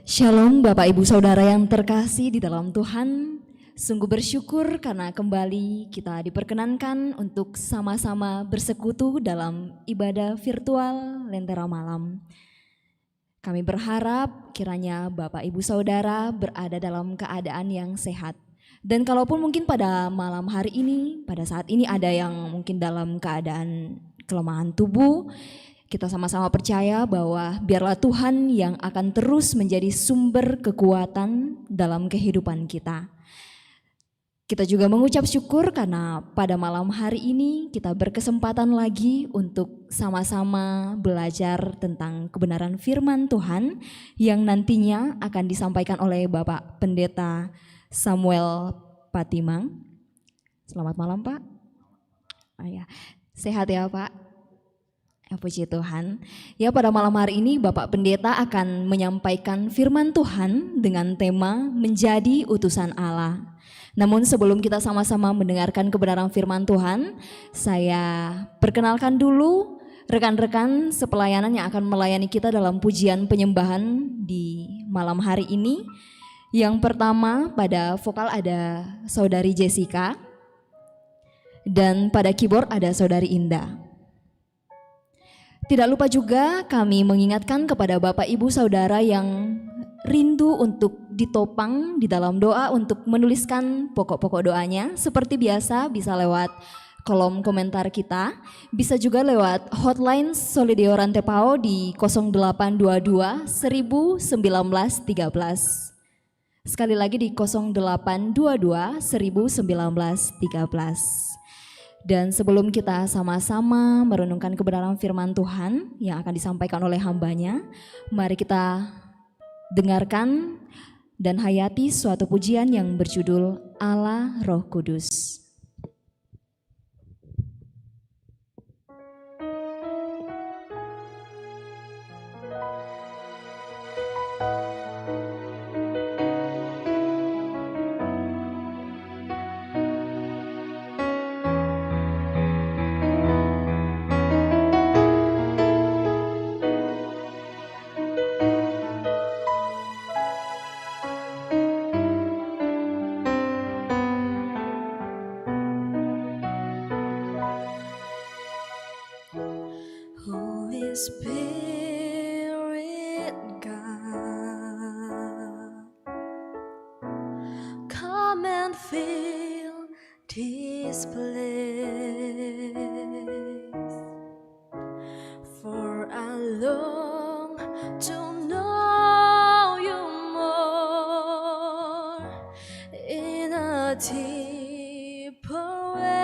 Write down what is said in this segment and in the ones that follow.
Shalom Bapak Ibu Saudara yang terkasih di dalam Tuhan. Sungguh bersyukur karena kembali kita diperkenankan untuk sama-sama bersekutu dalam ibadah virtual Lentera Malam. Kami berharap kiranya Bapak Ibu Saudara berada dalam keadaan yang sehat. Dan kalaupun mungkin pada malam hari ini, pada saat ini ada yang mungkin dalam keadaan kelemahan tubuh, kita sama-sama percaya bahwa biarlah Tuhan yang akan terus menjadi sumber kekuatan dalam kehidupan kita. Kita juga mengucap syukur karena pada malam hari ini kita berkesempatan lagi untuk sama-sama belajar tentang kebenaran firman Tuhan yang nantinya akan disampaikan oleh Bapak Pendeta Samuel Patimang. Selamat malam Pak. Sehat ya Pak? Puji Tuhan. Ya, pada malam hari ini Bapak Pendeta akan menyampaikan firman Tuhan dengan tema menjadi utusan Allah. Namun sebelum kita sama-sama mendengarkan kebenaran firman Tuhan, saya perkenalkan dulu rekan-rekan sepelayanan yang akan melayani kita dalam pujian penyembahan di malam hari ini. Yang pertama pada vokal ada Saudari Jessica dan pada keyboard ada Saudari Indah. Tidak lupa juga kami mengingatkan kepada Bapak Ibu Saudara yang rindu untuk ditopang di dalam doa untuk menuliskan pokok-pokok doanya. Seperti biasa bisa lewat kolom komentar kita, bisa juga lewat hotline Solidio Rantepao di 0822 1913. Sekali lagi di 0822 1913. Dan sebelum kita sama-sama merenungkan kebenaran firman Tuhan yang akan disampaikan oleh hambanya, mari kita dengarkan dan hayati suatu pujian yang berjudul Allah Roh Kudus. Spirit God, come and fill this place, for I long to know you more in a deeper way.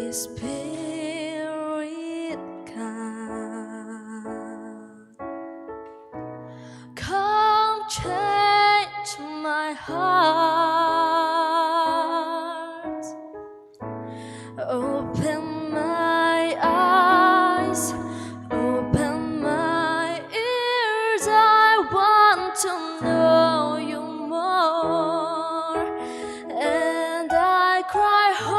Spirit God, come change my heart, open my eyes, open my ears. I want to know you more, and I cry holy,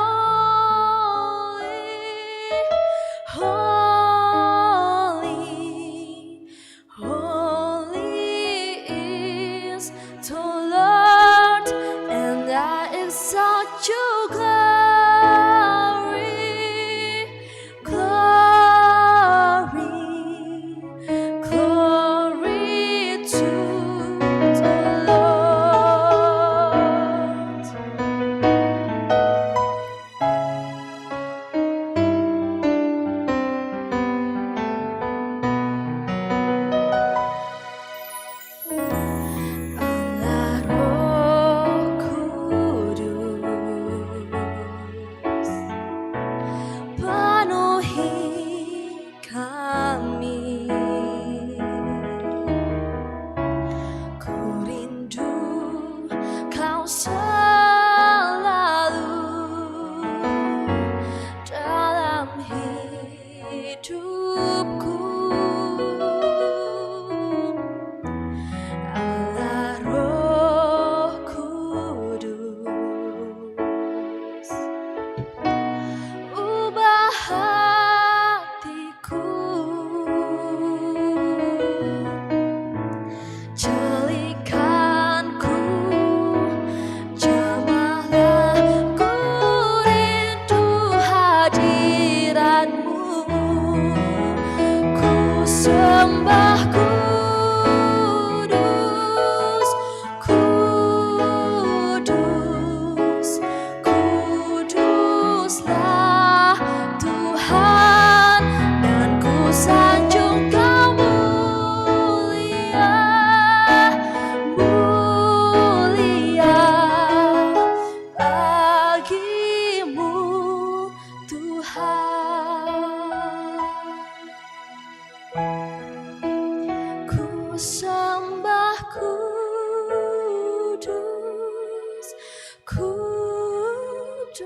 Kudus,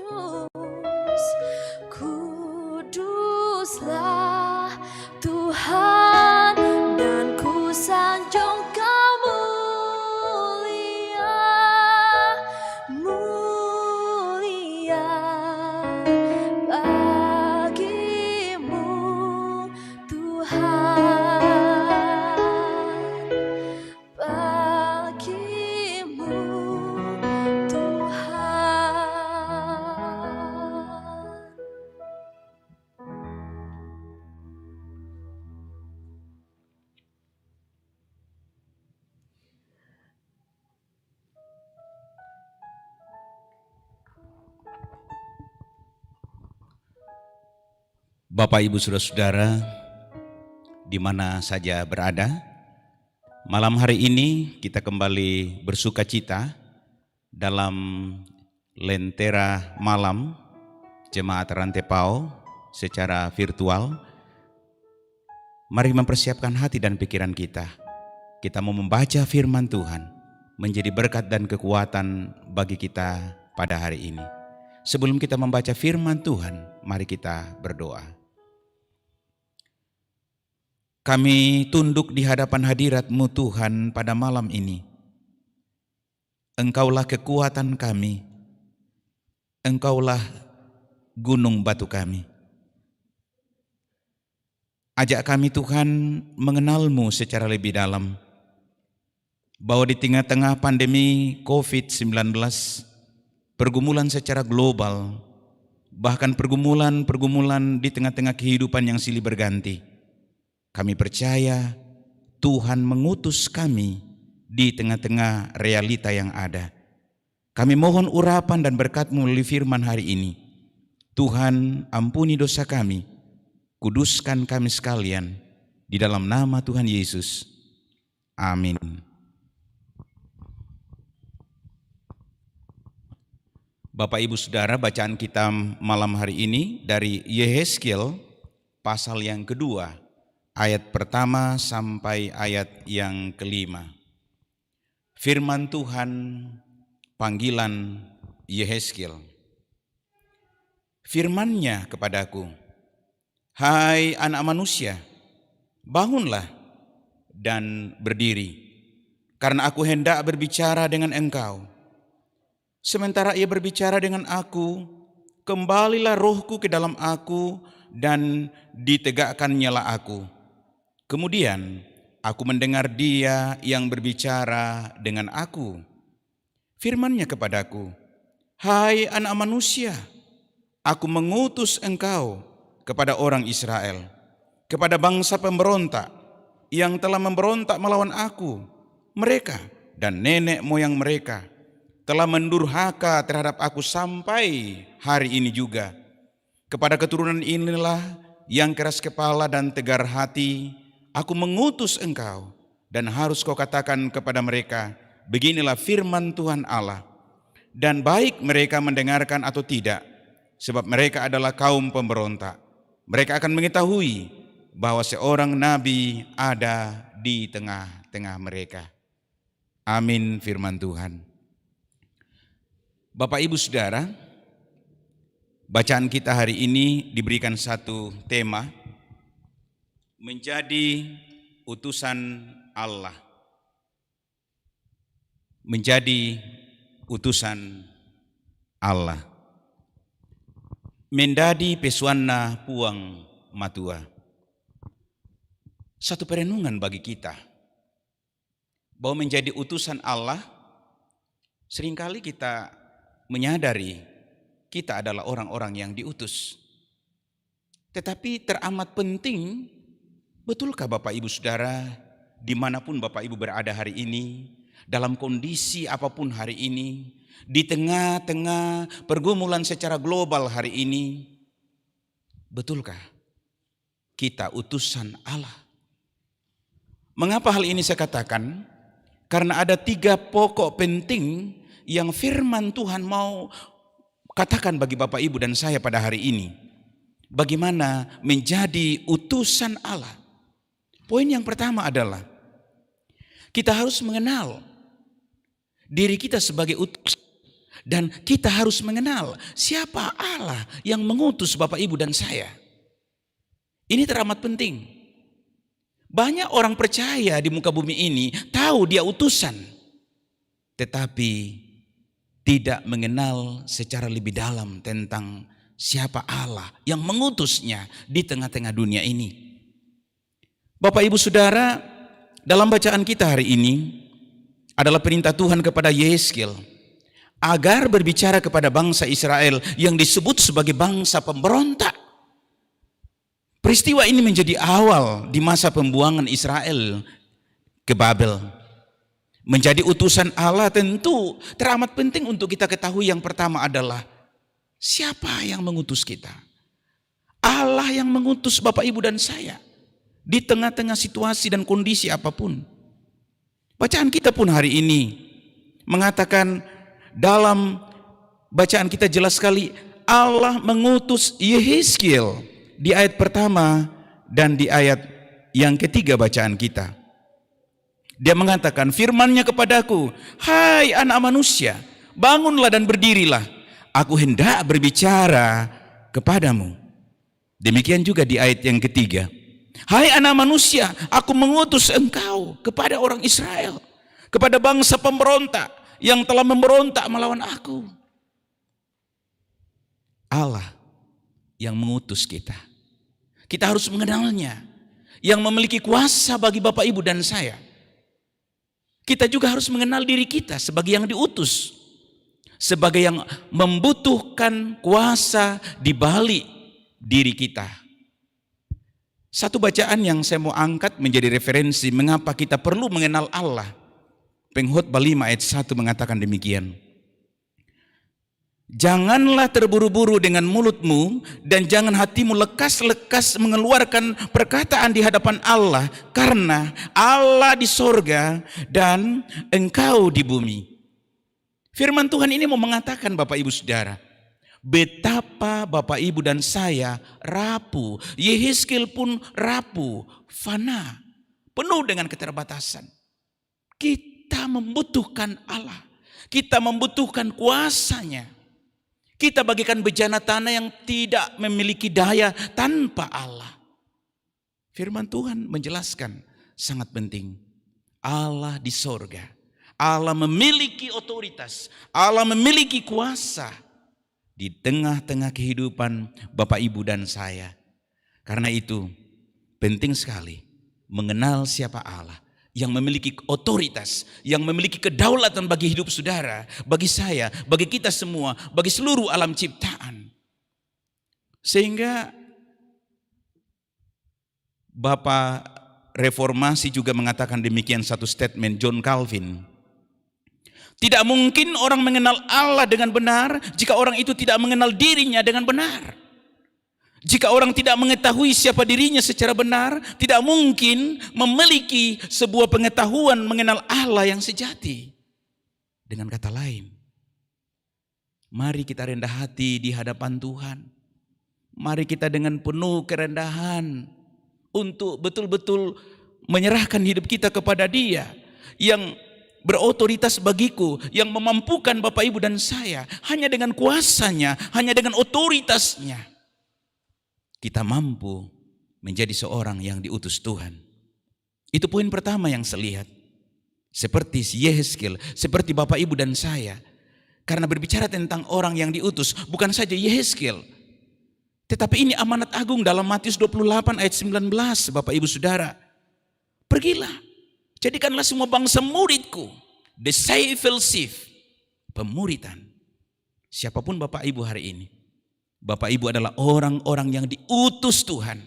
kuduslah Tuhan, dan ku sanjung Kau mulia, mulia bagimu Tuhan, bagimu Tuhan. Bapak, Ibu, Saudara-saudara, di mana saja berada, malam hari ini kita kembali bersuka cita dalam lentera malam Jemaat Rantepao secara virtual. Mari mempersiapkan hati dan pikiran kita. Kita mau membaca firman Tuhan, menjadi berkat dan kekuatan bagi kita pada hari ini. Sebelum kita membaca firman Tuhan, mari kita berdoa. Kami tunduk di hadapan hadirat-Mu Tuhan pada malam ini. Engkaulah kekuatan kami. Engkaulah gunung batu kami. Ajak kami Tuhan mengenal-Mu secara lebih dalam. Bahwa di tengah-tengah pandemi COVID-19, pergumulan secara global, bahkan pergumulan di tengah-tengah kehidupan yang silih berganti, kami percaya Tuhan mengutus kami di tengah-tengah realita yang ada. Kami mohon urapan dan berkat-Mu melalui firman hari ini. Tuhan, ampuni dosa kami, kuduskan kami sekalian, di dalam nama Tuhan Yesus. Amin. Bapak, Ibu, Saudara, bacaan kita malam hari ini dari Yehezkiel pasal yang kedua, ayat pertama sampai ayat yang kelima. Firman Tuhan, panggilan Yehezkiel. Firman-Nya kepadaku, hai anak manusia, bangunlah dan berdiri, karena aku hendak berbicara dengan engkau. Sementara ia berbicara dengan aku, kembalilah rohku ke dalam aku dan ditegakkan-nyalah aku. Kemudian aku mendengar Dia yang berbicara dengan aku. Firman-Nya kepadaku, hai anak manusia, aku mengutus engkau kepada orang Israel, kepada bangsa pemberontak yang telah memberontak melawan aku. Mereka dan nenek moyang mereka telah mendurhaka terhadap aku sampai hari ini juga. Kepada keturunan inilah yang keras kepala dan tegar hati, aku mengutus engkau, dan harus kau katakan kepada mereka, beginilah firman Tuhan Allah. Dan baik mereka mendengarkan atau tidak, sebab mereka adalah kaum pemberontak. Mereka akan mengetahui bahwa seorang nabi ada di tengah-tengah mereka. Amin firman Tuhan. Bapak, Ibu, Saudara, bacaan kita hari ini diberikan satu tema, menjadi utusan Allah. Menjadi utusan Allah. Mendadi pesuanna puang matua. Satu perenungan bagi kita, bahwa menjadi utusan Allah, seringkali kita menyadari kita adalah orang-orang yang diutus. Tetapi teramat penting, betulkah Bapak Ibu Saudara, dimanapun Bapak Ibu berada hari ini, dalam kondisi apapun hari ini, di tengah-tengah pergumulan secara global hari ini, betulkah kita utusan Allah? Mengapa hal ini saya katakan? Karena ada 3 pokok penting yang firman Tuhan mau katakan bagi Bapak Ibu dan saya pada hari ini. Bagaimana menjadi utusan Allah? Poin yang pertama adalah kita harus mengenal diri kita sebagai utusan Dan kita harus mengenal siapa Allah yang mengutus Bapak Ibu dan saya. Ini teramat penting. Banyak orang percaya di muka bumi ini tahu dia utusan, tetapi tidak mengenal secara lebih dalam tentang siapa Allah yang mengutusnya di tengah-tengah dunia ini. Bapak Ibu Saudara, dalam bacaan kita hari ini adalah perintah Tuhan kepada Yehezkiel agar berbicara kepada bangsa Israel yang disebut sebagai bangsa pemberontak. Peristiwa ini menjadi awal di masa pembuangan Israel ke Babel. Menjadi utusan Allah tentu teramat penting untuk kita ketahui. Yang pertama adalah siapa yang mengutus kita? Allah yang mengutus Bapak Ibu dan saya di tengah-tengah situasi dan kondisi apapun. Bacaan kita pun hari ini mengatakan, dalam bacaan kita jelas sekali Allah mengutus Yehezkiel di ayat pertama dan di ayat yang ketiga bacaan kita. Dia mengatakan, firman-Nya kepadaku, hai anak manusia, bangunlah dan berdirilah, aku hendak berbicara kepadamu. Demikian juga di ayat yang ketiga, hai anak manusia, aku mengutus engkau kepada orang Israel, kepada bangsa pemberontak yang telah memberontak melawan aku. Allah yang mengutus kita. Kita harus mengenalnya, yang memiliki kuasa bagi Bapak Ibu dan saya. Kita juga harus mengenal diri kita sebagai yang diutus, sebagai yang membutuhkan kuasa di balik diri kita. Satu bacaan yang saya mau angkat menjadi referensi mengapa kita perlu mengenal Allah. Pengkhotbah 5 ayat 1 mengatakan demikian. Janganlah terburu-buru dengan mulutmu dan jangan hatimu lekas-lekas mengeluarkan perkataan di hadapan Allah, karena Allah di sorga dan engkau di bumi. Firman Tuhan ini mau mengatakan Bapak Ibu Saudara, betapa Bapak Ibu dan saya rapuh. Yehezkiel pun rapuh, fana, penuh dengan keterbatasan. Kita membutuhkan Allah. Kita membutuhkan kuasa-Nya. Kita bagikan bejana tanah yang tidak memiliki daya tanpa Allah. Firman Tuhan menjelaskan sangat penting. Allah di sorga. Allah memiliki otoritas. Allah memiliki kuasa di tengah-tengah kehidupan Bapak Ibu dan saya. Karena itu penting sekali mengenal siapa Allah yang memiliki otoritas, yang memiliki kedaulatan bagi hidup saudara, bagi saya, bagi kita semua, bagi seluruh alam ciptaan. Sehingga Bapak Reformasi juga mengatakan demikian, satu statement John Calvin. Tidak mungkin orang mengenal Allah dengan benar jika orang itu tidak mengenal dirinya dengan benar. Jika orang tidak mengetahui siapa dirinya secara benar, tidak mungkin memiliki sebuah pengetahuan mengenal Allah yang sejati. Dengan kata lain, mari kita rendah hati di hadapan Tuhan. Mari kita dengan penuh kerendahan untuk betul-betul menyerahkan hidup kita kepada Dia yang berotoritas bagiku, yang memampukan Bapak Ibu dan saya. Hanya dengan kuasa-Nya, hanya dengan otoritas-Nya kita mampu menjadi seorang yang diutus Tuhan. Itu poin pertama yang saya lihat. Seperti Yehezkiel, seperti Bapak Ibu dan saya. Karena berbicara tentang orang yang diutus, bukan saja Yehezkiel, tetapi ini amanat agung dalam Matius 28 ayat 19, Bapak Ibu Saudara. Pergilah, jadikanlah semua bangsa muridku. Discipleship, pemuritan. Siapapun Bapak Ibu hari ini, Bapak Ibu adalah orang-orang yang diutus Tuhan.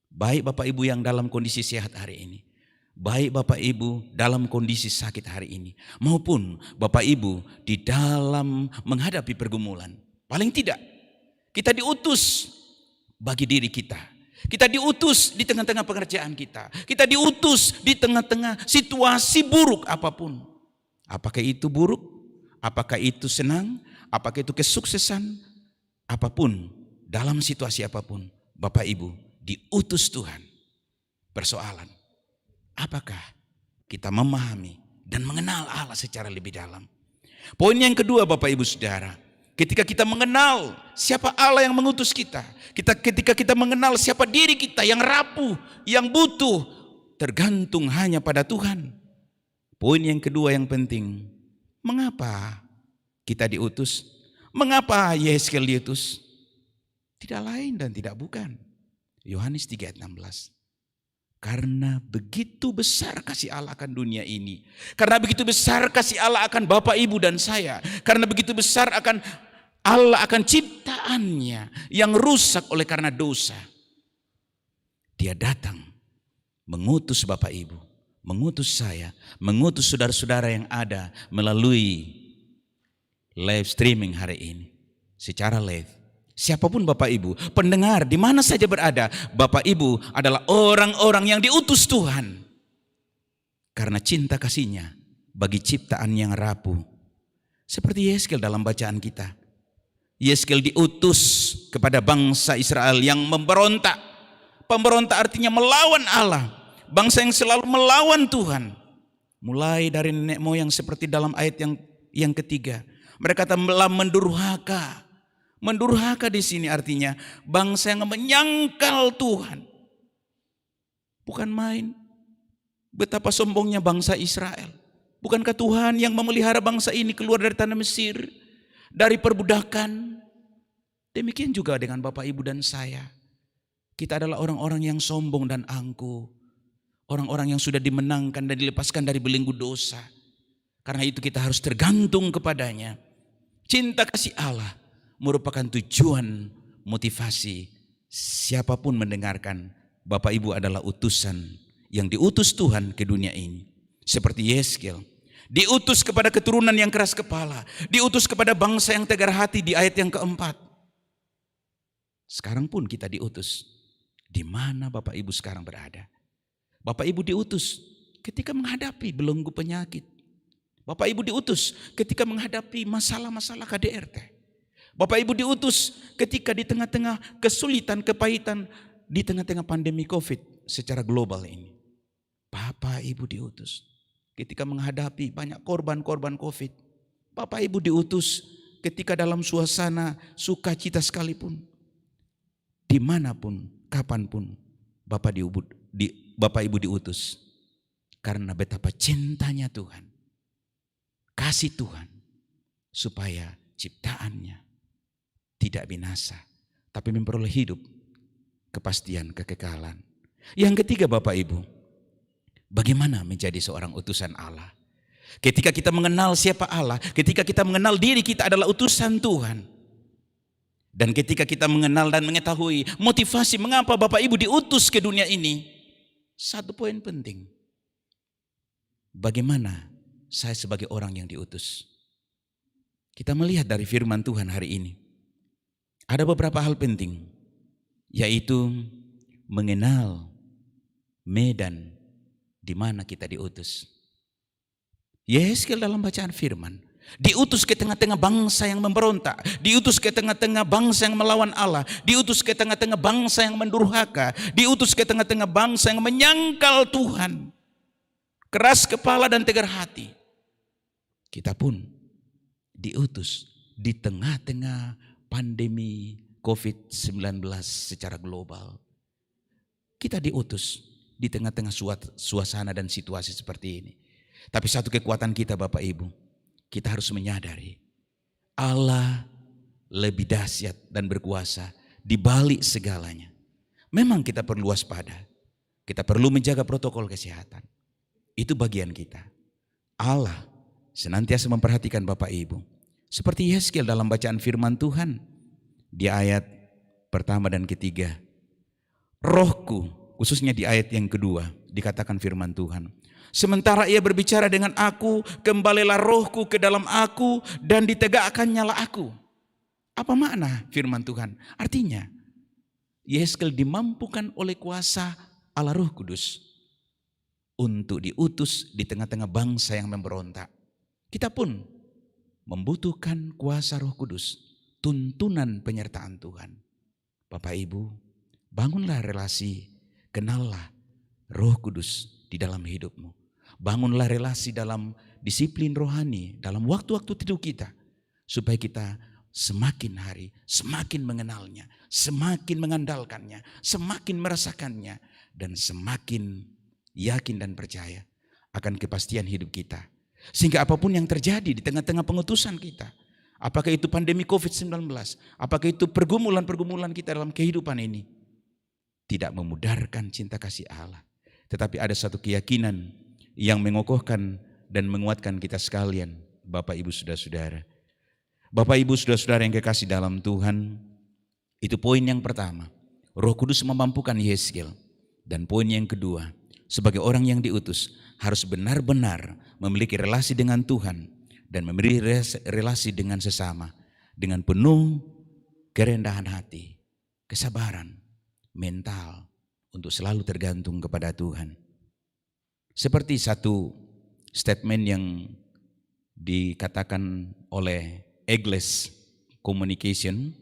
Baik Bapak Ibu yang dalam kondisi sehat hari ini, baik Bapak Ibu dalam kondisi sakit hari ini, maupun Bapak Ibu di dalam menghadapi pergumulan. Paling tidak, kita diutus bagi diri kita. Kita diutus di tengah-tengah pekerjaan kita. Kita diutus di tengah-tengah situasi buruk apapun. Apakah itu buruk? Apakah itu senang? Apakah itu kesuksesan? Apapun, dalam situasi apapun, Bapak Ibu diutus Tuhan. Persoalan, apakah kita memahami dan mengenal Allah secara lebih dalam? Poin yang kedua Bapak Ibu Saudara, ketika kita mengenal siapa Allah yang mengutus kita, ketika kita mengenal siapa diri kita yang rapuh, yang butuh, tergantung hanya pada Tuhan. Poin yang kedua yang penting, mengapa kita diutus? Mengapa Yehezkiel diutus? Tidak lain dan tidak bukan. Yohanes 3 ayat 16. Karena begitu besar kasih Allah akan dunia ini. Karena begitu besar kasih Allah akan Bapak, Ibu, dan saya. Karena begitu besar akan Allah akan ciptaannya yang rusak oleh karena dosa. Dia datang mengutus Bapak, Ibu, mengutus saya, mengutus saudara-saudara yang ada melalui live streaming hari ini. Secara live. Siapapun Bapak Ibu, pendengar di mana saja berada, Bapak Ibu adalah orang-orang yang diutus Tuhan. Karena cinta kasihnya bagi ciptaan yang rapuh. Seperti Yehezkiel dalam bacaan kita. Yehezkiel diutus kepada bangsa Israel yang memberontak. Pemberontak artinya melawan Allah. Bangsa yang selalu melawan Tuhan. Mulai dari nenek moyang seperti dalam ayat yang ketiga. Mereka telah mendurhaka. Mendurhaka di sini artinya bangsa yang menyangkal Tuhan. Bukan main. Betapa sombongnya bangsa Israel. Bukankah Tuhan yang memelihara bangsa ini keluar dari tanah Mesir, dari perbudakan? Demikian juga dengan Bapak, Ibu, dan saya. Kita adalah orang-orang yang sombong dan angkuh. Orang-orang yang sudah dimenangkan dan dilepaskan dari belenggu dosa. Karena itu kita harus tergantung kepadanya. Cinta kasih Allah merupakan tujuan motivasi siapapun mendengarkan. Bapak Ibu adalah utusan yang diutus Tuhan ke dunia ini. Seperti Yehezkiel, diutus kepada keturunan yang keras kepala, diutus kepada bangsa yang tegar hati di ayat yang keempat. Sekarang pun kita diutus. Di mana Bapak Ibu sekarang berada? Bapak Ibu diutus ketika menghadapi belenggu penyakit. Bapak Ibu diutus ketika menghadapi masalah-masalah KDRT. Bapak Ibu diutus ketika di tengah-tengah kesulitan, kepahitan, di tengah-tengah pandemi COVID secara global ini. Bapak Ibu diutus ketika menghadapi banyak korban-korban COVID. Bapak Ibu diutus ketika dalam suasana sukacita sekalipun. Dimanapun, kapanpun, Bapak Ibu diutus. Karena betapa cintanya Tuhan, kasih Tuhan, supaya ciptaannya tidak binasa, tapi memperoleh hidup, kepastian, kekekalan. Yang ketiga Bapak Ibu, bagaimana menjadi seorang utusan Allah? Ketika kita mengenal siapa Allah, ketika kita mengenal diri kita adalah utusan Tuhan. Dan ketika kita mengenal dan mengetahui motivasi mengapa Bapak Ibu diutus ke dunia ini, satu poin penting. Bagaimana saya sebagai orang yang diutus? Kita melihat dari firman Tuhan hari ini. Ada beberapa hal penting, yaitu mengenal medan di mana kita diutus. Yehezkiel dalam bacaan firman, diutus ke tengah-tengah bangsa yang memberontak, diutus ke tengah-tengah bangsa yang melawan Allah, diutus ke tengah-tengah bangsa yang mendurhaka, diutus ke tengah-tengah bangsa yang menyangkal Tuhan, keras kepala dan tegar hati. Kita pun diutus di tengah-tengah pandemi COVID-19 secara global. Kita diutus di tengah-tengah suasana dan situasi seperti ini. Tapi satu kekuatan kita Bapak Ibu, kita harus menyadari Allah lebih dahsyat dan berkuasa di balik segalanya. Memang kita perlu waspada, kita perlu menjaga protokol kesehatan. Itu bagian kita. Allah senantiasa memperhatikan Bapak Ibu. Seperti Yehezkiel dalam bacaan firman Tuhan di ayat pertama dan ketiga. Rohku, khususnya di ayat yang kedua, dikatakan firman Tuhan. Sementara ia berbicara dengan aku, kembalilah rohku ke dalam aku dan ditegakkannya aku. Apa makna firman Tuhan? Artinya, Yehezkiel dimampukan oleh kuasa Allah Roh Kudus untuk diutus di tengah-tengah bangsa yang memberontak. Kita pun membutuhkan kuasa Roh Kudus, tuntunan penyertaan Tuhan. Bapak Ibu, bangunlah relasi, kenallah Roh Kudus di dalam hidupmu. Bangunlah relasi dalam disiplin rohani, dalam waktu-waktu tidur kita. Supaya kita semakin hari, semakin mengenalnya, semakin mengandalkannya, semakin merasakannya, dan semakin yakin dan percaya akan kepastian hidup kita. Sehingga apapun yang terjadi di tengah-tengah pengutusan kita, apakah itu pandemi COVID-19, apakah itu pergumulan-pergumulan kita dalam kehidupan ini, tidak memudarkan cinta kasih Allah. Tetapi ada satu keyakinan yang mengokohkan dan menguatkan kita sekalian, Bapak Ibu Saudara-saudara. Bapak Ibu Saudara-saudara yang kekasih dalam Tuhan, itu poin yang pertama, Roh Kudus memampukan Yeskel. Dan poin yang kedua, sebagai orang yang diutus harus benar-benar memiliki relasi dengan Tuhan dan memiliki relasi dengan sesama dengan penuh kerendahan hati, kesabaran, mental untuk selalu tergantung kepada Tuhan. Seperti satu statement yang dikatakan oleh Egles Communication,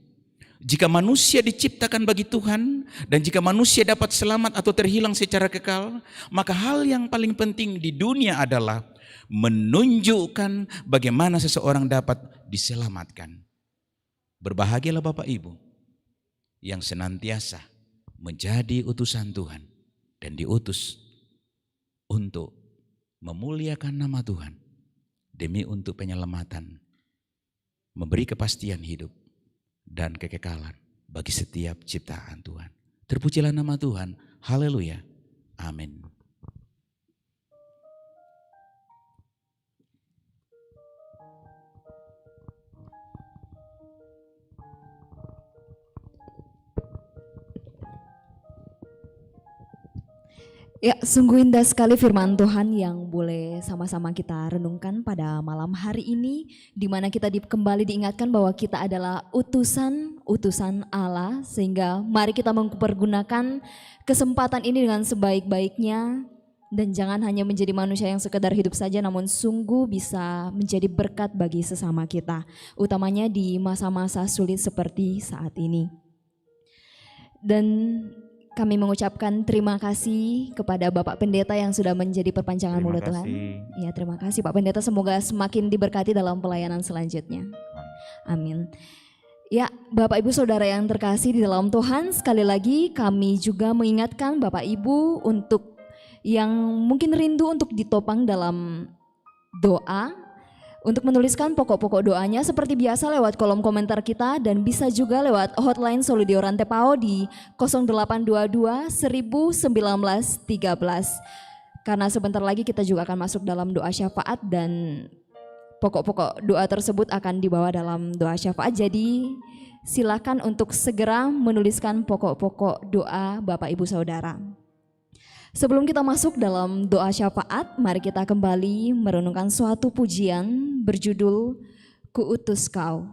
jika manusia diciptakan bagi Tuhan dan jika manusia dapat selamat atau terhilang secara kekal, maka hal yang paling penting di dunia adalah menunjukkan bagaimana seseorang dapat diselamatkan. Berbahagialah Bapak Ibu yang senantiasa menjadi utusan Tuhan dan diutus untuk memuliakan nama Tuhan demi untuk penyelamatan, memberi kepastian hidup dan kekekalan bagi setiap ciptaan Tuhan. Terpujilah nama Tuhan. Haleluya. Amin. Ya, sungguh indah sekali firman Tuhan yang boleh sama-sama kita renungkan pada malam hari ini, di mana kita kembali diingatkan bahwa kita adalah utusan Allah, sehingga mari kita mempergunakan kesempatan ini dengan sebaik-baiknya, dan jangan hanya menjadi manusia yang sekedar hidup saja, namun sungguh bisa menjadi berkat bagi sesama kita, utamanya di masa-masa sulit seperti saat ini. Dan kami mengucapkan terima kasih kepada Bapak Pendeta yang sudah menjadi perpanjangan mulut Tuhan. Ya, terima kasih Pak Pendeta, semoga semakin diberkati dalam pelayanan selanjutnya. Amin. Ya, Bapak Ibu Saudara yang terkasih di dalam Tuhan, sekali lagi kami juga mengingatkan Bapak Ibu untuk yang mungkin rindu untuk ditopang dalam doa, untuk menuliskan pokok-pokok doanya seperti biasa lewat kolom komentar kita, dan bisa juga lewat hotline Solidio Rantepao di 0822 1913. Karena sebentar lagi kita juga akan masuk dalam doa syafaat dan pokok-pokok doa tersebut akan dibawa dalam doa syafaat. Jadi silakan untuk segera menuliskan pokok-pokok doa Bapak Ibu Saudara. Sebelum kita masuk dalam doa syafaat, mari kita kembali merenungkan suatu pujian berjudul Kuutus Kau.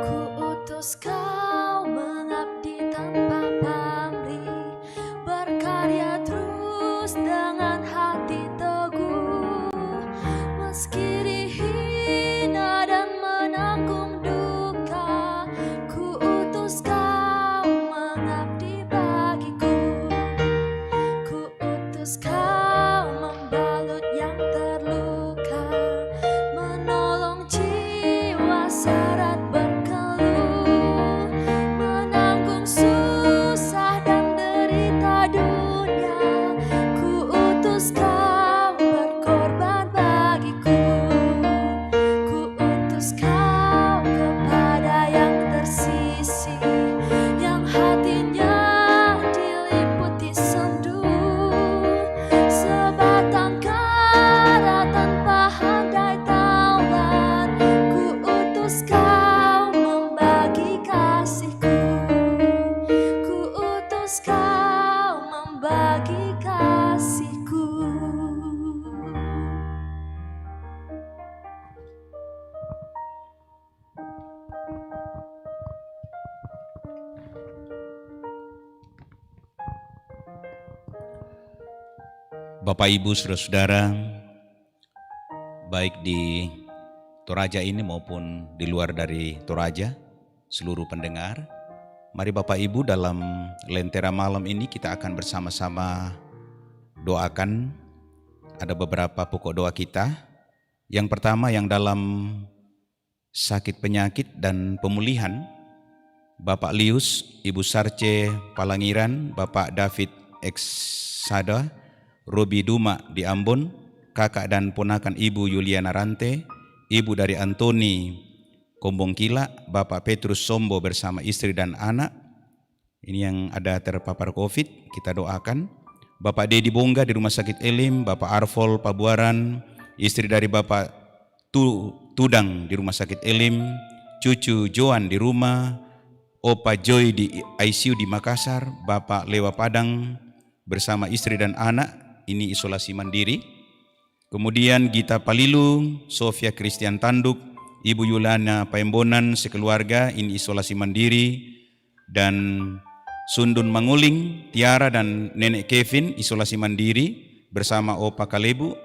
Kuutus kau mengabdi tanpa pamrih, berkarya terus dengan hati teguh, meski dihina dan menanggung duka. Kuutus kau mengabdi bagiku. Kuutus kau membalut yang terluka, menolong jiwa serat berkeluh, menanggung susah dan derita dunia. Kuutus kau berkorban bagiku. Kuutus kau kepada yang tersisih, yang hatinya diliputi sendu, sebatang kara tanpa handai tawar. Kuutus kau membagi kasihku. Kuutus kau membagi kasihku. Bapak Ibu Saudara-saudara, baik di Toraja ini maupun di luar dari Toraja, seluruh pendengar. Mari Bapak Ibu, dalam Lentera malam ini kita akan bersama-sama doakan. Ada beberapa pokok doa kita. Yang pertama yang dalam sakit penyakit dan pemulihan, Bapak Lius, Ibu Sarce Palangiran, Bapak David Eksada, Robi Duma di Ambon, kakak dan ponakan Ibu Yuliana Rante, Ibu dari Antoni Kombongkila, Bapak Petrus Sombo bersama istri dan anak. Ini yang ada terpapar COVID, kita doakan. Bapak Dedi Bongga di Rumah Sakit Elim, Bapak Arfol Pabuaran, istri dari Bapak Tudang di Rumah Sakit Elim, cucu Joan di rumah, Opa Joy di ICU di Makassar, Bapak Lewa Padang bersama istri dan anak, ini isolasi mandiri. Kemudian Gita Palilu, Sofia Christian Tanduk, Ibu Yulana Paembonan sekeluarga, ini isolasi mandiri. Dan Sundun Manguling, Tiara dan Nenek Kevin isolasi mandiri bersama Opa Kalebu.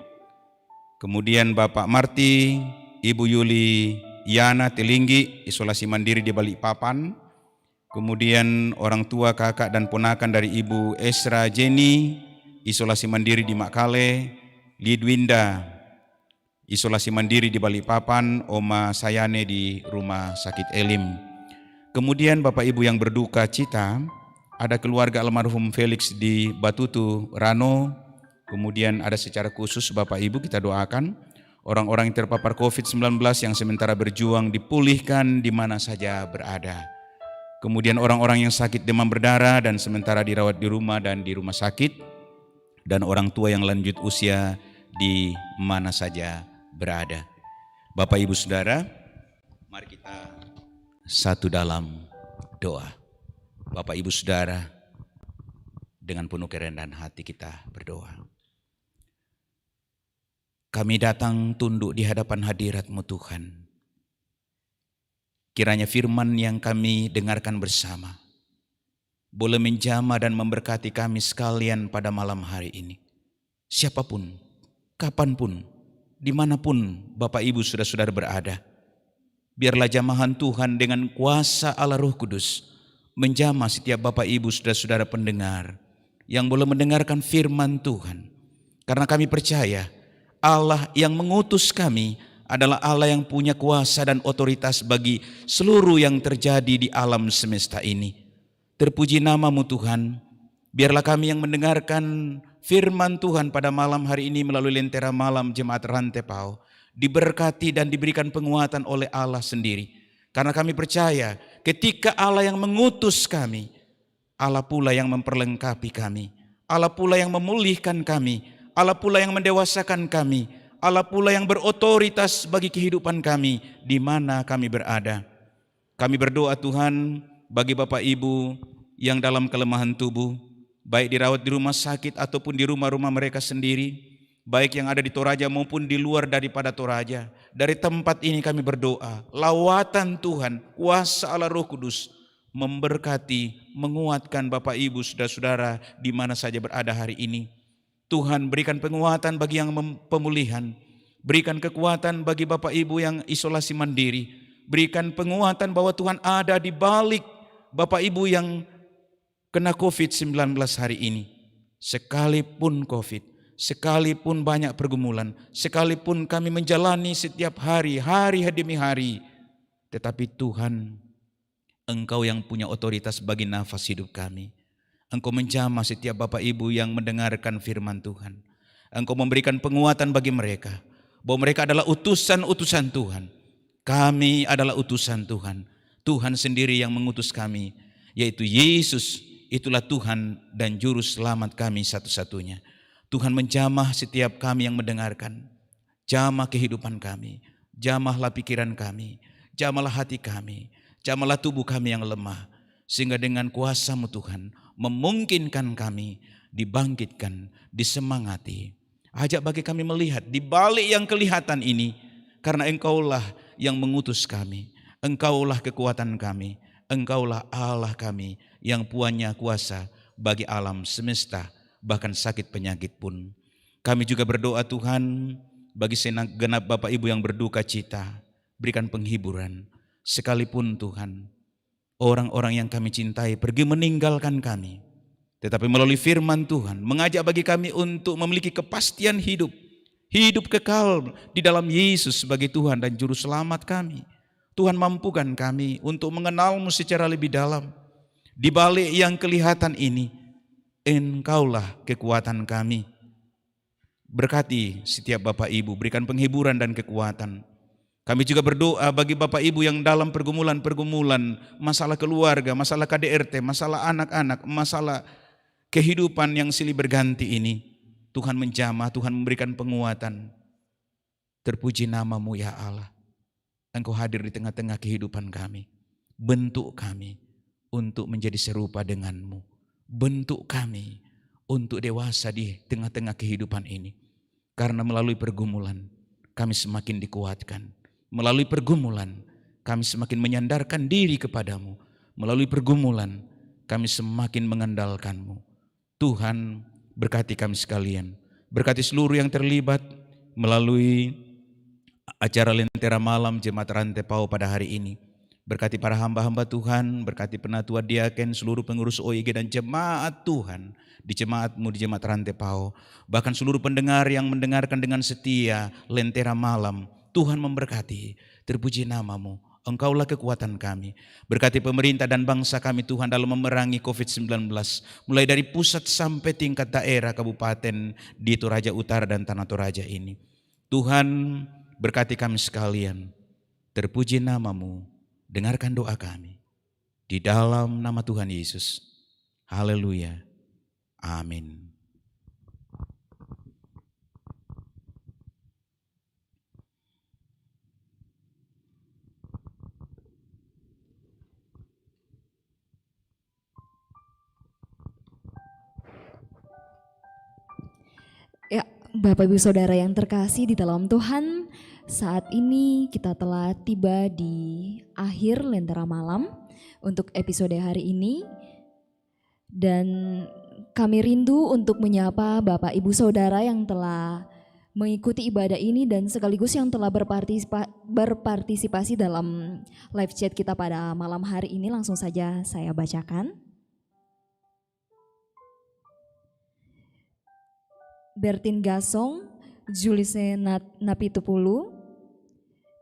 Kemudian Bapak Marti, Ibu Yuli Yana Telinggi isolasi mandiri di Balikpapan. Kemudian orang tua, kakak dan ponakan dari Ibu Esra Jenny isolasi mandiri di Makale. Lidwinda isolasi mandiri di Balikpapan, Oma Sayane di Rumah Sakit Elim. Kemudian Bapak Ibu yang berduka cita, ada keluarga almarhum Felix di Batutu Rano. Kemudian ada secara khusus Bapak Ibu kita doakan orang-orang yang terpapar COVID-19 yang sementara berjuang dipulihkan di mana saja berada. Kemudian orang-orang yang sakit demam berdarah dan sementara dirawat di rumah dan di rumah sakit, dan orang tua yang lanjut usia di mana saja berada. Bapak Ibu Saudara, mari kita satu dalam doa. Bapak Ibu Saudara, dengan penuh kerendahan hati kita berdoa. Kami datang tunduk di hadapan hadirat-Mu Tuhan. Kiranya firman yang kami dengarkan bersama boleh menjamah dan memberkati kami sekalian pada malam hari ini. Siapapun, kapanpun, dimanapun Bapak Ibu saudara-saudara berada, biarlah jamahan Tuhan dengan kuasa Allah Roh Kudus menjamah setiap Bapak Ibu saudara-saudara pendengar yang boleh mendengarkan firman Tuhan. Karena kami percaya Allah yang mengutus kami adalah Allah yang punya kuasa dan otoritas bagi seluruh yang terjadi di alam semesta ini. Terpuji nama-Mu Tuhan. Biarlah kami yang mendengarkan firman Tuhan pada malam hari ini melalui Lentera Malam Jemaat Rantepao diberkati dan diberikan penguatan oleh Allah sendiri. Karena kami percaya ketika Allah yang mengutus kami, Allah pula yang memperlengkapi kami, Allah pula yang memulihkan kami, Allah pula yang mendewasakan kami, Allah pula yang berotoritas bagi kehidupan kami di mana kami berada. Kami berdoa Tuhan bagi Bapak Ibu yang dalam kelemahan tubuh, baik dirawat di rumah sakit ataupun di rumah-rumah mereka sendiri, baik yang ada di Toraja maupun di luar daripada Toraja. Dari tempat ini kami berdoa, lawatan Tuhan, kuasa Allah Roh Kudus memberkati, menguatkan Bapak Ibu saudara-saudara di mana saja berada hari ini. Tuhan berikan penguatan bagi yang pemulihan, berikan kekuatan bagi Bapak Ibu yang isolasi mandiri, berikan penguatan bahwa Tuhan ada di balik Bapak Ibu yang kena COVID-19 hari ini. Sekalipun COVID, sekalipun banyak pergumulan, sekalipun kami menjalani setiap hari, hari demi hari, tetapi Tuhan, Engkau yang punya otoritas bagi nafas hidup kami. Engkau menjamah setiap Bapak Ibu yang mendengarkan firman Tuhan. Engkau memberikan penguatan bagi mereka, bahwa mereka adalah utusan-utusan Tuhan. Kami adalah utusan Tuhan. Tuhan sendiri yang mengutus kami, yaitu Yesus. Itulah Tuhan dan Juru Selamat kami satu-satunya. Tuhan menjamah setiap kami yang mendengarkan. Jamah kehidupan kami, jamahlah pikiran kami, jamahlah hati kami, jamahlah tubuh kami yang lemah. Sehingga dengan kuasa-Mu Tuhan memungkinkan kami dibangkitkan, disemangati. Ajak bagi kami melihat di balik yang kelihatan ini, karena Engkaulah yang mengutus kami, Engkaulah kekuatan kami, Engkaulah Allah kami yang punya kuasa bagi alam semesta, bahkan sakit penyakit pun. Kami juga berdoa Tuhan, bagi segenap Bapak Ibu yang berduka cita, berikan penghiburan. Sekalipun Tuhan, orang-orang yang kami cintai pergi meninggalkan kami, tetapi melalui firman Tuhan mengajak bagi kami untuk memiliki kepastian hidup, hidup kekal di dalam Yesus sebagai Tuhan dan Juru Selamat kami. Tuhan, mampukan kami untuk mengenal-Mu secara lebih dalam. Di balik yang kelihatan ini, Engkaulah kekuatan kami. Berkati setiap Bapak Ibu, berikan penghiburan dan kekuatan. Kami juga berdoa bagi Bapak Ibu yang dalam pergumulan-pergumulan, masalah keluarga, masalah KDRT, masalah anak-anak, masalah kehidupan yang silih berganti ini. Tuhan menjamah, Tuhan memberikan penguatan. Terpuji nama-Mu ya Allah. Engkau hadir di tengah-tengah kehidupan kami. Bentuk kami untuk menjadi serupa dengan-Mu. Bentuk kami untuk dewasa di tengah-tengah kehidupan ini. Karena melalui pergumulan kami semakin dikuatkan. Melalui pergumulan kami semakin menyandarkan diri kepada-Mu. Melalui pergumulan kami semakin mengandalkan-Mu. Tuhan, berkati kami sekalian. Berkati seluruh yang terlibat melalui acara Lentera Malam Jemaat Rantai Pau pada hari ini. Berkati para hamba-hamba Tuhan, berkati penatua diaken, seluruh pengurus OIG dan jemaat Tuhan di jemaat-Mu di Jemaat Rantai Pau. Bahkan seluruh pendengar yang mendengarkan dengan setia Lentera Malam. Tuhan memberkati, terpuji nama-Mu. Engkaulah kekuatan kami. Berkati pemerintah dan bangsa kami Tuhan dalam memerangi COVID-19. Mulai dari pusat sampai tingkat daerah kabupaten di Toraja Utara dan Tanah Toraja ini. Tuhan, berkati kami sekalian. Terpuji nama-Mu. Dengarkan doa kami. Di dalam nama Tuhan Yesus. Haleluya. Amin. Ya, Bapak Ibu Saudara yang terkasih di dalam Tuhan, saat ini kita telah tiba di akhir Lentera Malam untuk episode hari ini. Dan kami rindu untuk menyapa Bapak Ibu Saudara yang telah mengikuti ibadah ini dan sekaligus yang telah berpartisipasi dalam live chat kita pada malam hari ini. Langsung saja saya bacakan. Bertin Gasong, Julise Napitupulu,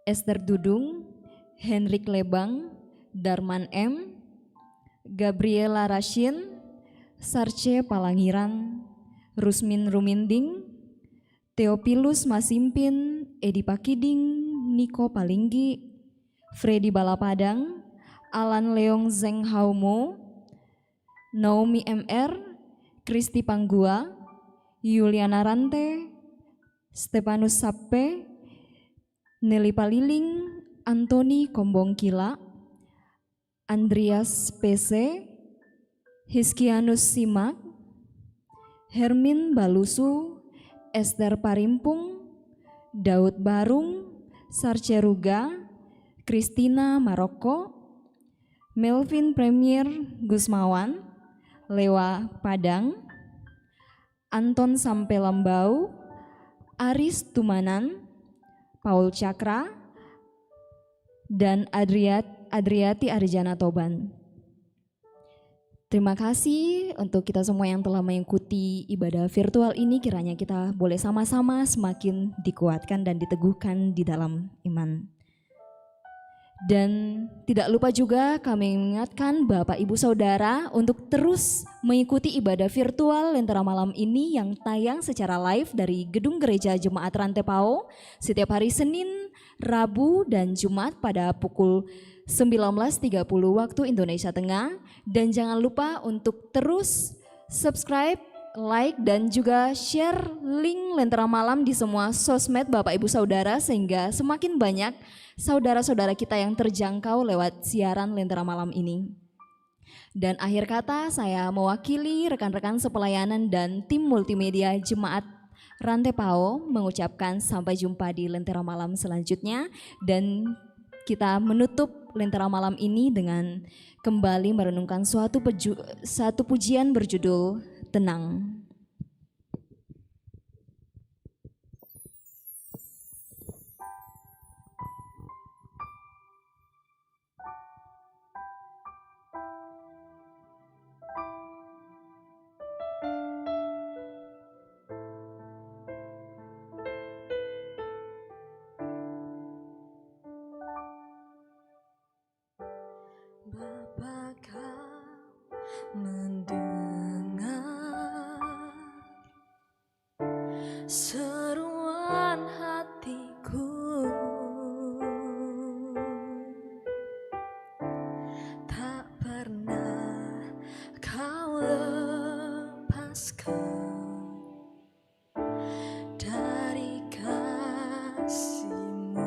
Esther Dudung, Henrik Lebang, Darman M, Gabriela Rashin, Sarce Palangiran, Rusmin Ruminding, Theopilus Masimpin, Edi Pakiding, Niko Palinggi, Freddy Balapadang, Alan Leong Zeng Haumo, Naomi MR, Kristi Panggua, Yuliana Rante, Stepanus Sappe, Nelly Paliling, Antoni Kombongkila, Andreas PC, Hiskianus Simak, Hermin Balusu, Esther Parimpung, Daud Barung, Sarceruga, Kristina Maroko, Melvin Premier Gusmawan, Lewa Padang, Anton Sampelambau, Aris Tumanan, Paul Cakra, dan Adriati Arjana Toban. Terima kasih untuk kita semua yang telah mengikuti ibadah virtual ini. Kiranya kita boleh sama-sama semakin dikuatkan dan diteguhkan di dalam iman. Dan tidak lupa juga kami mengingatkan Bapak Ibu Saudara untuk terus mengikuti ibadah virtual Lentera Malam ini yang tayang secara live dari Gedung Gereja Jemaat Rantai Pau setiap hari Senin, Rabu, dan Jumat pada pukul 19.30 waktu Indonesia Tengah. Dan jangan lupa untuk terus subscribe, like, dan juga share link Lentera Malam di semua sosmed Bapak Ibu Saudara sehingga semakin banyak saudara-saudara kita yang terjangkau lewat siaran Lentera Malam ini. Dan akhir kata saya mewakili rekan-rekan sepelayanan dan tim multimedia Jemaat Rantai Pau mengucapkan sampai jumpa di Lentera Malam selanjutnya. Dan kita menutup Lentera Malam ini dengan kembali merenungkan satu pujian berjudul Tenang. mendengar seruan hatiku. Tak pernah kau lepaskan dari kasih-Mu.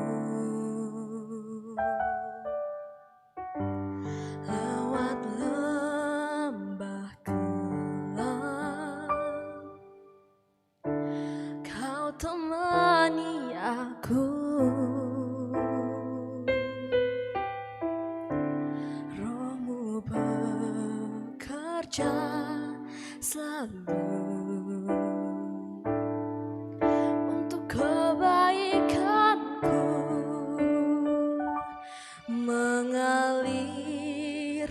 Lewat lembah gelap, Kau temani aku. Roh-Mu bekerja selalu untuk kebaikanku, mengalir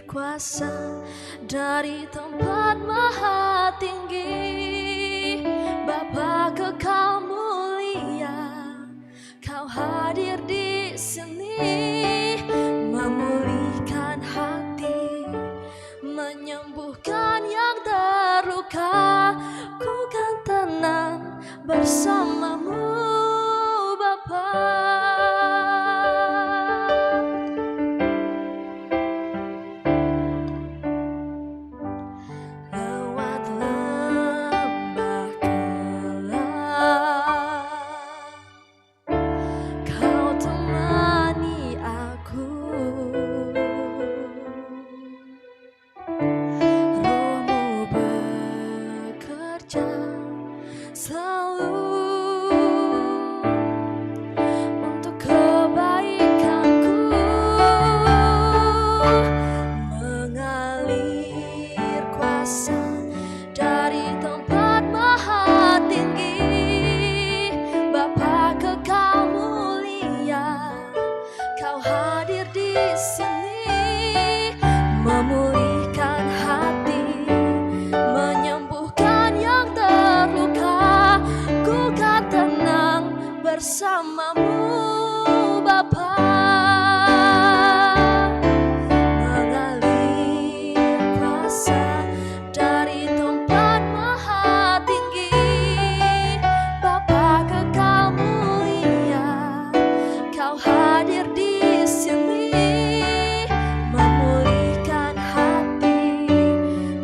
kuasa dari tempat maha tinggi. Bapa kekal mulia, Kau hadir di sini, memulihkan hati, menyembuhkan yang terluka. Ku kan tenang bersama-Mu, Bapa. Lewat lembah gelap, Kau temani aku. Roh-Mu bekerja selalu untuk kebaikanku, mengalir kuasa dari tempat maha tinggi. Bapa kekal mulia, Kau hadir di sini, memulihkan hati, menyembuhkan yang terluka. Ku kan tenang bersama-Mu, Bapa. Mengalir kuasa dari tempat maha tinggi. Bapa kekal mulia, Kau hadir di sini, memulihkan hati,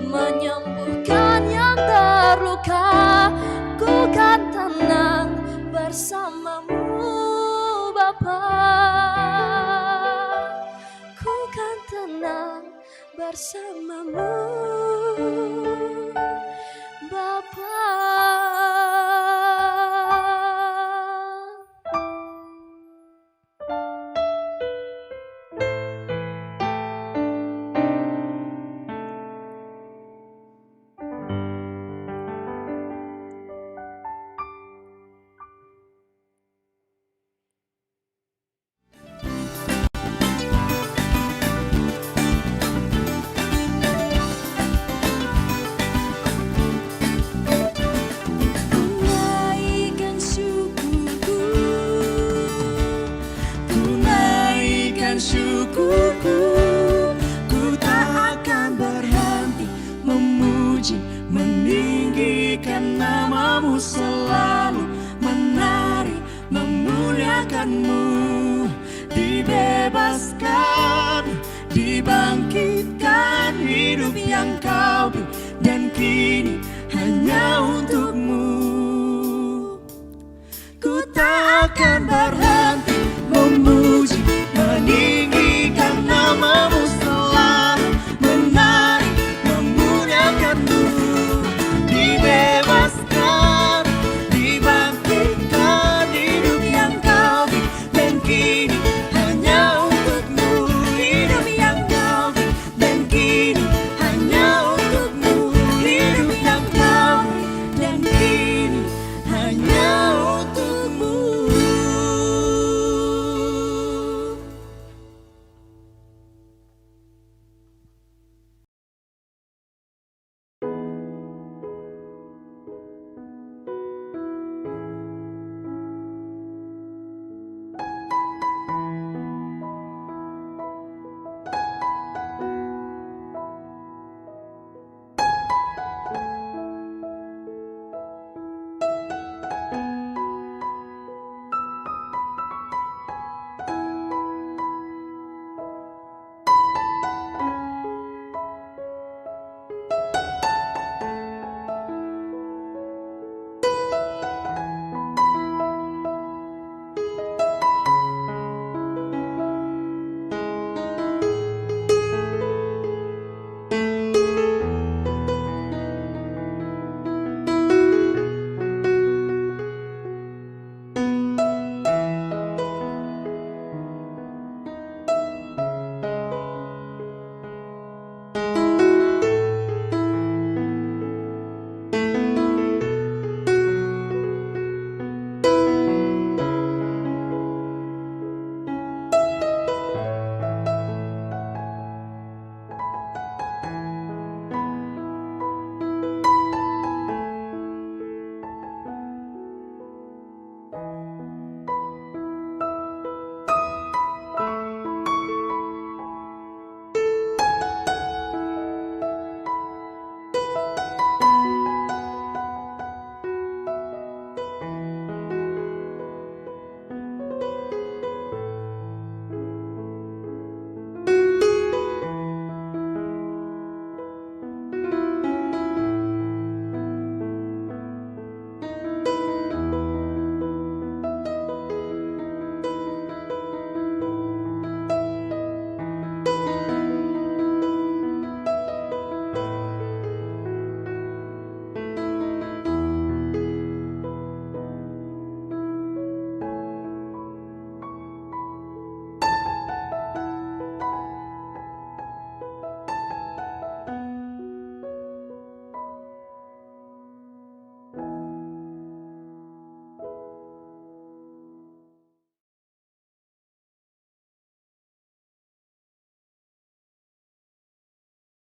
menyembuhkan yang terluka. Ku kan tenang bersama-Mu, Bapa. Ku kan tenang bersama-Mu, Bapa. Tunaikan syukurku, tunaikan syukurku. Ku tak akan berhenti memuji, meninggikan nama-Mu, selalu menari, memuliakan-Mu. Dibebaskan, dibangkitkan hidup yang Kau beri, dan kini hanya untuk-Mu. Ku tak akan berhenti